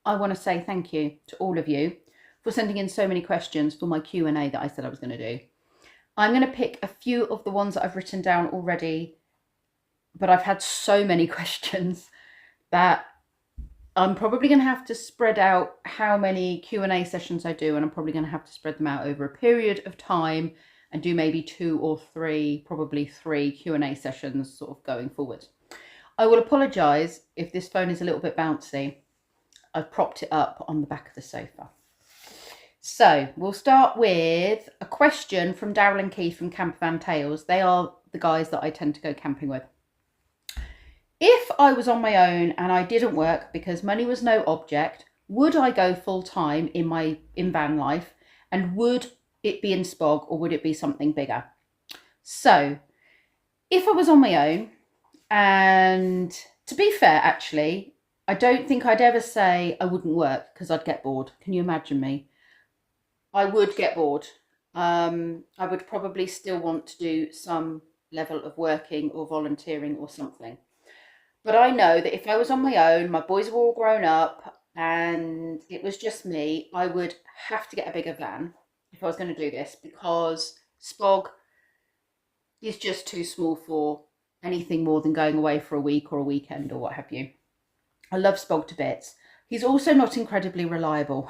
I want to say thank you to all of you for sending in so many questions for my Q&A that I said I was going to do. I'm going to pick a few of the ones that I've written down already, but I've had so many questions that I'm probably going to have to spread out how many Q&A sessions I do, and I'm probably going to have to spread them out over a period of time and do maybe 2 or 3, probably 3 Q&A sessions sort of going forward. I will apologise if this phone is a little bit bouncy. I've propped it up on the back of the sofa. So we'll start with a question from Daryl and Keith from Campervan Tales. They are the guys that I tend to go camping with. If I was on my own and I didn't work because money was no object, would I go full time in van life, and would it be in Spog or would it be something bigger? So if I was on my own, and to be fair, actually, I don't think I'd ever say I wouldn't work because I'd get bored. Can you imagine me? I would get bored. I would probably still want to do some level of working or volunteering or something. But I know that if I was on my own, my boys were all grown up and it was just me, I would have to get a bigger van if I was going to do this, because Spog is just too small for anything more than going away for a week or a weekend or what have you. I love Spog to bits. He's also not incredibly reliable.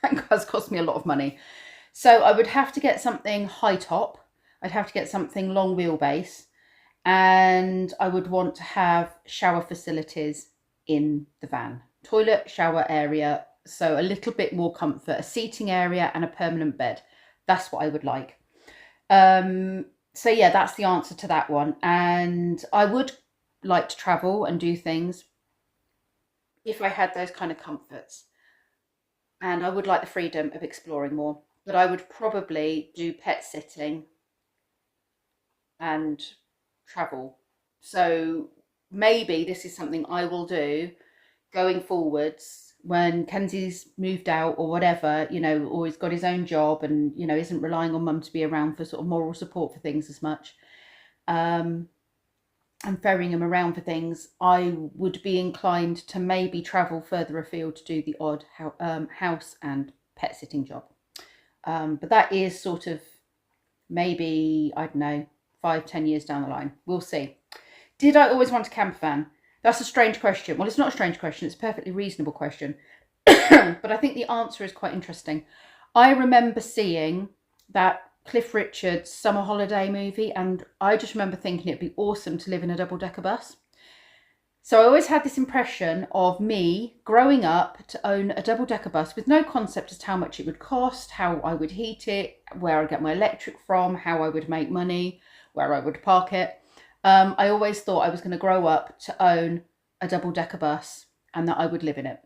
That has cost me a lot of money. So I would have to get something high top. I'd have to get something long wheelbase. And I would want to have shower facilities in the van. Toilet, shower area, so a little bit more comfort, a seating area and a permanent bed. That's what I would like. So yeah, that's the answer to that one. And I would like to travel and do things if I had those kind of comforts. And I would like the freedom of exploring more. But I would probably do pet sitting and travel. So maybe this is something I will do going forwards when Kenzie's moved out or whatever, you know, or he's got his own job and, you know, isn't relying on mum to be around for sort of moral support for things as much. And ferrying him around for things, I would be inclined to maybe travel further afield to do the odd house and pet sitting job. But that is sort of maybe, I don't know, 5-10 years down the line. We'll see. Did I always want a camper van? That's a strange question. Well, it's not a strange question. It's a perfectly reasonable question. But I think the answer is quite interesting. I remember seeing that Cliff Richard's summer holiday movie, and I just remember thinking it'd be awesome to live in a double-decker bus. So I always had this impression of me growing up to own a double-decker bus with no concept as to how much it would cost, how I would heat it, where I'd get my electric from, how I would make money, where I would park it. I always thought I was going to grow up to own a double-decker bus and that I would live in it.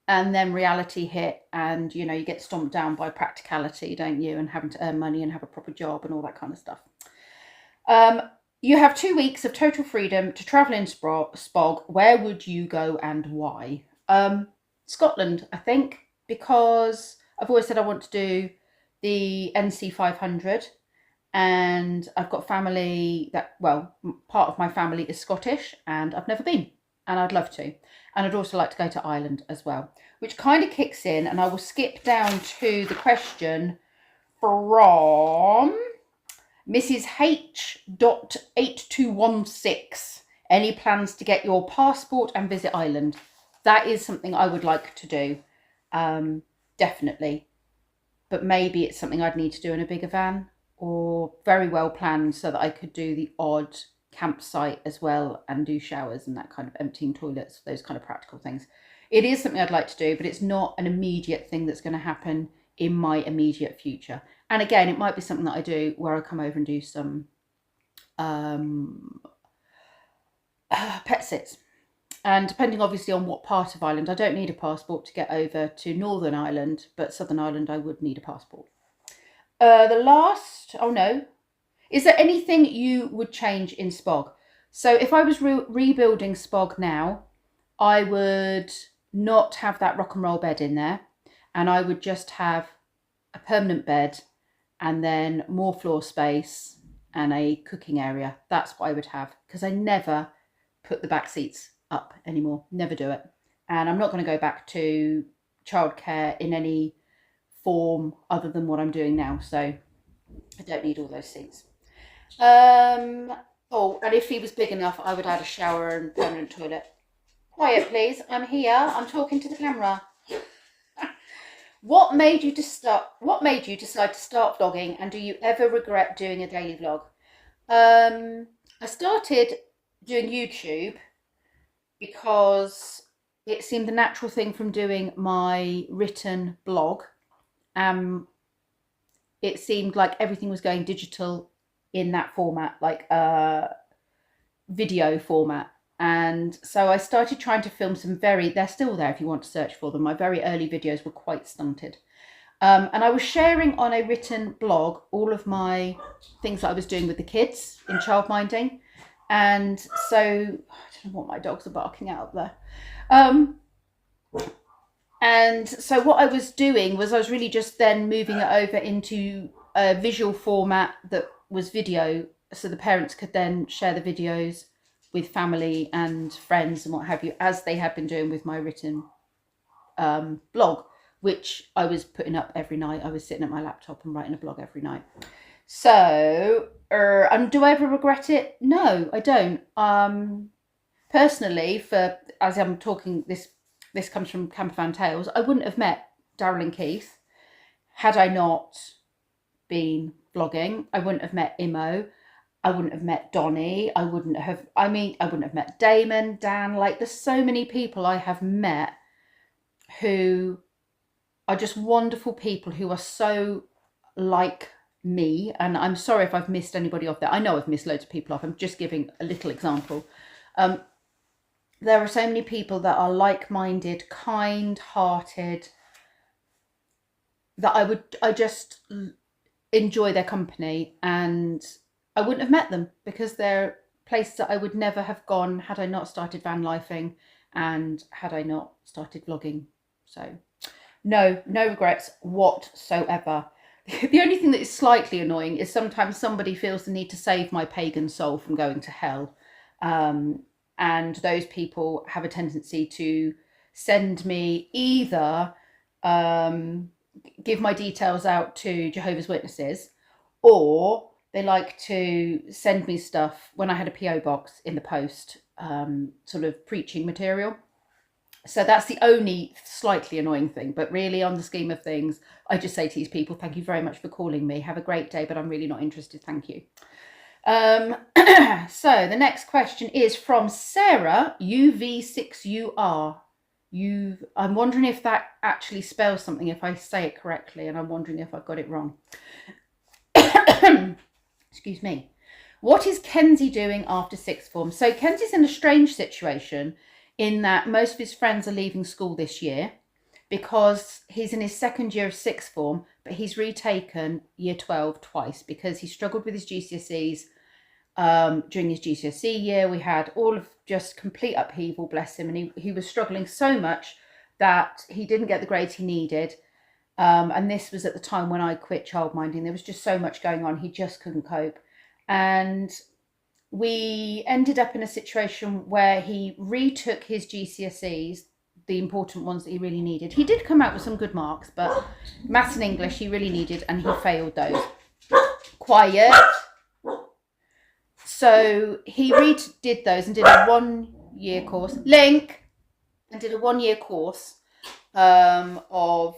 And then reality hit, and you know, you get stomped down by practicality, don't you, and having to earn money and have a proper job and all that kind of stuff. You have 2 weeks of total freedom to travel in Spog. Where would you go and why? Scotland, I think, because I've always said I want to do the NC 500. And I've got family that, well, part of my family is Scottish and I've never been, and I'd love to. And I'd also like to go to Ireland as well, which kind of kicks in, and I will skip down to the question from Mrs. H.8216. Any plans to get your passport and visit Ireland? That is something I would like to do, definitely. But maybe it's something I'd need to do in a bigger van, or very well planned so that I could do the odd campsite as well and do showers and that kind of emptying toilets, those kind of practical things. It is something I'd like to do, but it's not an immediate thing that's going to happen in my immediate future. And again, it might be something that I do where I come over and do some pet sits. And depending obviously on what part of Ireland, I don't need a passport to get over to Northern Ireland, but Southern Ireland I would need a passport. Is there anything you would change in Spog? So if I was rebuilding Spog now, I would not have that rock and roll bed in there, and I would just have a permanent bed and then more floor space and a cooking area. That's what I would have, because I never put the back seats up anymore. Never do it. And I'm not going to go back to childcare in any form other than what I'm doing now. So I don't need all those things. Oh, and if he was big enough, I would add a shower and permanent toilet. Quiet, please. I'm here. I'm talking to the camera. What made you decide to start vlogging, and do you ever regret doing a daily vlog? I started doing YouTube because it seemed the natural thing from doing my written blog. It seemed like everything was going digital in that format, like video format. And so I started trying to film they're still there if you want to search for them. My very early videos were quite stunted. And I was sharing on a written blog all of my things that I was doing with the kids in childminding. And so, I don't know what my dogs are barking out up there. And so what I was doing was I was really just then moving it over into a visual format that was video, so the parents could then share the videos with family and friends and what have you, as they had been doing with my written blog, which I was putting up every night. I was sitting at my laptop and writing a blog every night. So, and do I ever regret it? No, I don't. Personally, as I'm talking, this comes from Campervan Tales, I wouldn't have met Daryl and Keith had I not been vlogging. I wouldn't have met Imo. I wouldn't have met Donnie. I wouldn't have met Damon, Dan. Like, there's so many people I have met who are just wonderful people who are so like me. And I'm sorry if I've missed anybody off there. I know I've missed loads of people off. I'm just giving a little example. There are so many people that are like-minded, kind-hearted, that I just enjoy their company, and I wouldn't have met them because they're places that I would never have gone had I not started van lifing and had I not started vlogging. So no regrets whatsoever. The only thing that is slightly annoying is sometimes somebody feels the need to save my pagan soul from going to hell. And those people have a tendency to send me either give my details out to Jehovah's Witnesses, or they like to send me stuff when I had a PO box in the post, sort of preaching material. So that's the only slightly annoying thing. But really, on the scheme of things, I just say to these people, thank you very much for calling me. Have a great day, but I'm really not interested. Thank you. So the next question is from Sarah UV6UR. I'm wondering if that actually spells something, if I say it correctly, and I'm wondering if I've got it wrong. Excuse me. What is Kenzie doing after sixth form? So Kenzie's in a strange situation in that most of his friends are leaving school this year because he's in his second year of sixth form, but he's retaken year 12 twice because he struggled with his GCSEs. During his GCSE year, we had all of just complete upheaval, bless him, and he was struggling so much that he didn't get the grades he needed. And this was at the time when I quit childminding. There was just so much going on, he just couldn't cope. And we ended up in a situation where he retook his GCSEs, the important ones that he really needed. He did come out with some good marks, but maths and English he really needed, and he failed those. Quiet. So he redid those and did a 1-year course. Link! And did a 1-year course of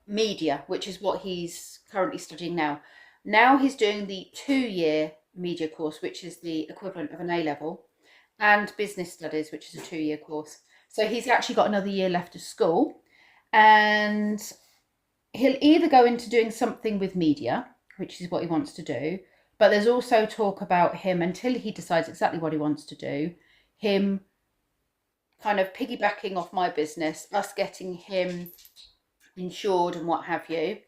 media, which is what he's currently studying now. Now he's doing the 2-year media course, which is the equivalent of an A-level, and business studies, which is a 2-year course. So he's actually got another year left of school, and he'll either go into doing something with media, which is what he wants to do, but there's also talk about him, until he decides exactly what he wants to do, him kind of piggybacking off my business, us getting him insured and what have you,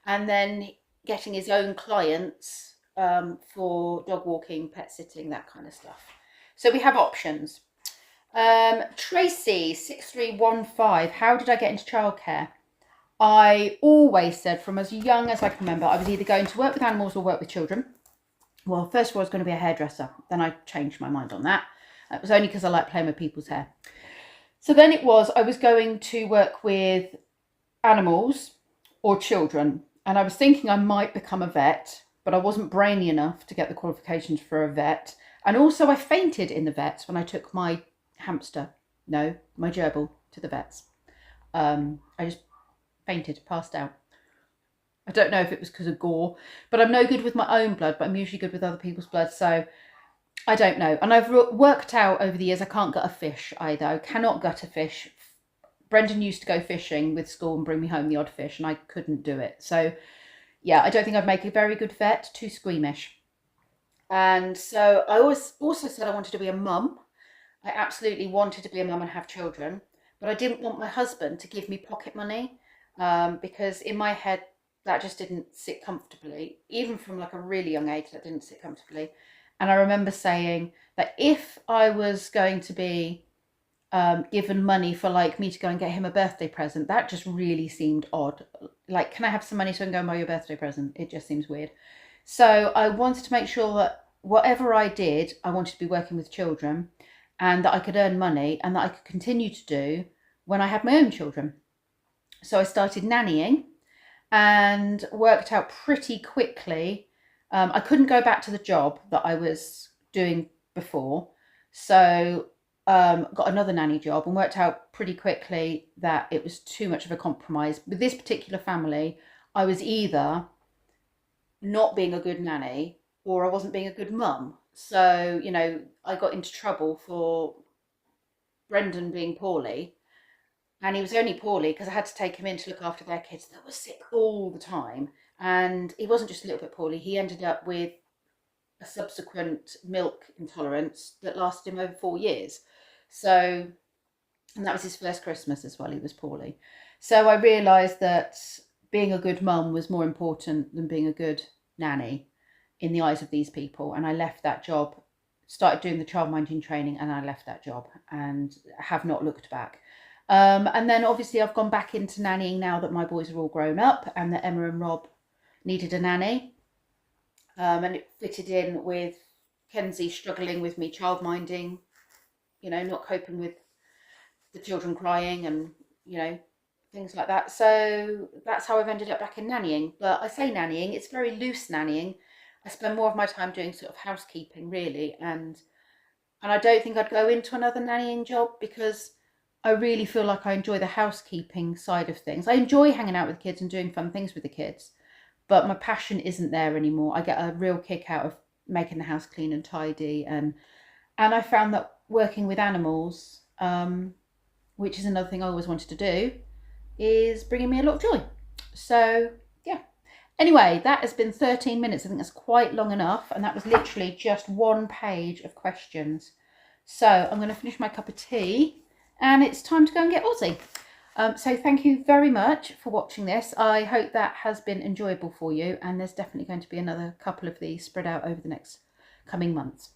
and then getting his own clients for dog walking, pet sitting, that kind of stuff. So we have options. Tracy 6315, how did I get into childcare? I always said from as young as I can remember, I was either going to work with animals or work with children. Well, first of all, I was going to be a hairdresser. Then I changed my mind on that. It was only because I like playing with people's hair. So then it was, I was going to work with animals or children. And I was thinking I might become a vet, but I wasn't brainy enough to get the qualifications for a vet. And also I fainted in the vets when I took my my gerbil to the vets. I just fainted, passed out. I don't know if it was because of gore, but I'm no good with my own blood, but I'm usually good with other people's blood. So I don't know. And I've worked out over the years, I can't gut a fish either. I cannot gut a fish. Brendan used to go fishing with school and bring me home the odd fish, and I couldn't do it. So yeah, I don't think I'd make a very good vet, too squeamish. And so I also said I wanted to be a mum. I absolutely wanted to be a mum and have children, but I didn't want my husband to give me pocket money, because in my head that just didn't sit comfortably. Even from like a really young age, that didn't sit comfortably. And I remember saying that if I was going to be given money for like me to go and get him a birthday present, that just really seemed odd. Like, can I have some money so I can go and buy you a birthday present? It just seems weird. So I wanted to make sure that whatever I did, I wanted to be working with children, and that I could earn money and that I could continue to do when I had my own children. So I started nannying and worked out pretty quickly. I couldn't go back to the job that I was doing before. So got another nanny job and worked out pretty quickly that it was too much of a compromise. With this particular family, I was either not being a good nanny or I wasn't being a good mum. So, I got into trouble for Brendan being poorly. And he was only poorly because I had to take him in to look after their kids that were sick all the time. And he wasn't just a little bit poorly, he ended up with a subsequent milk intolerance that lasted him over 4 years. So, and that was his first Christmas as well, he was poorly. So I realised that being a good mum was more important than being a good nanny in the eyes of these people. And I left that job, started doing the childminding training, and I left that job and have not looked back. And then obviously I've gone back into nannying now that my boys are all grown up and that Emma and Rob needed a nanny. And it fitted in with Kenzie struggling with me childminding, not coping with the children crying and, things like that. So that's how I've ended up back in nannying. But I say nannying, it's very loose nannying. I spend more of my time doing sort of housekeeping really. And I don't think I'd go into another nannying job because I really feel like I enjoy the housekeeping side of things. I enjoy hanging out with kids and doing fun things with the kids, but my passion isn't there anymore. I get a real kick out of making the house clean and tidy, and I found that working with animals, which is another thing I always wanted to do, is bringing me a lot of joy. So yeah. Anyway, that has been 13 minutes. I think that's quite long enough, and that was literally just one page of questions. So I'm going to finish my cup of tea and it's time to go and get Aussie. So thank you very much for watching this. I hope that has been enjoyable for you, and there's definitely going to be another couple of these spread out over the next coming months.